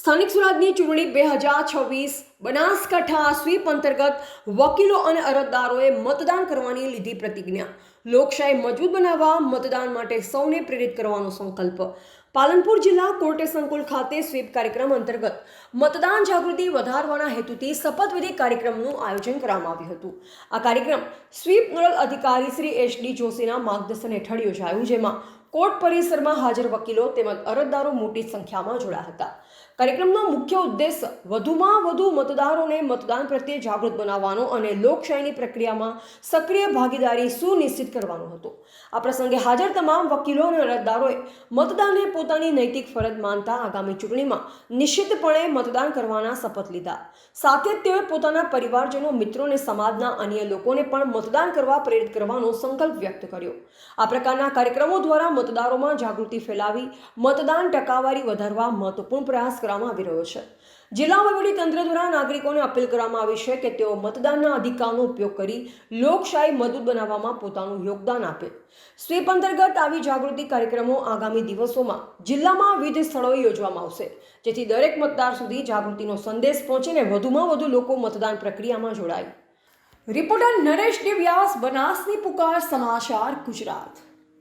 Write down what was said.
સ્થાનિક સ્વરાજની ચૂંટણી 2026 બનાસકાંઠા સ્વીપ અંતર્ગત વકીલો અને અરજદારોએ મતદાન કરવાની લીધી પ્રતિજ્ઞા. લોકશાહી મજબૂત બનાવવા મતદાન માટે સૌને પ્રેરિત કરવાનો સંકલ્પ. પાલનપુર જિલ્લા કોર્ટે સંકુલ ખાતે સ્વીપ કાર્યક્રમ અંતર્ગત મતદાન જાગૃતિ વધારવાના હેતુથી શપથવિધિ કાર્યક્રમનું આયોજન કરવામાં આવ્યું હતું. આ કાર્યક્રમ સ્વીપ નોડલ અધિકારી શ્રી એસ.ડી. જોશીના માર્ગદર્શન હેઠળ યોજાયું, જેમાં કોર્ટ પરિસરમાં હાજર વકીલો તેમજ અરજદારો મોટી સંખ્યામાં જોડાયા હતા. કાર્યક્રમનો મુખ્ય ઉદ્દેશ વધુમાં વધુ મતદારોને મતદાન પ્રત્યે જાગૃત બનાવવાનો અને લોકશાહીની પ્રક્રિયામાં સક્રિય ભાગીદારી સુનિશ્ચિત કરવાનો હતો. આ પ્રસંગે હાજર તમામ વકીલો અને અરજદારોએ મતદાનને પોતાની નૈતિક ફરજ માનતા આગામી ચૂંટણીમાં નિશ્ચિતપણે મતદાન કરવાના શપથ લીધા. સાથે જ તેઓએ પોતાના પરિવારજનો, મિત્રો અને સમાજના અન્ય લોકોને પણ મતદાન કરવા પ્રેરિત કરવાનો સંકલ્પ વ્યક્ત કર્યો. આ પ્રકારના કાર્યક્રમો દ્વારા મતદારોમાં જાગૃતિ ફેલાવી મતદાન ટકાવારી વધારવા મહત્વપૂર્ણ પ્રયાસ કરવામાં આવી રહ્યો છે. જિલ્લા વહીવટીતંત્ર દ્વારા નાગરિકોને અપીલ કરવામાં આવી છે કે તેઓ મતદાનના અધિકારનો ઉપયોગ કરી લોકશાહી મજબૂત બનાવવામાં પોતાનું યોગદાન આપે. સ્વીપ અંતર્ગત આવી જાગૃતિ કાર્યક્રમો આગામી દિવસોમાં જિલ્લામાં વિવિધ સ્થળોએ યોજવામાં આવશે, જેથી દરેક મતદાર સુધી જાગૃતિનો સંદેશ પહોંચીને વધુમાં વધુ લોકો મતદાન પ્રક્રિયામાં જોડાય. રિપોર્ટર નરેશ ડી વ્યાસ, બનાસની પુકાર સમાચાર, ગુજરાત.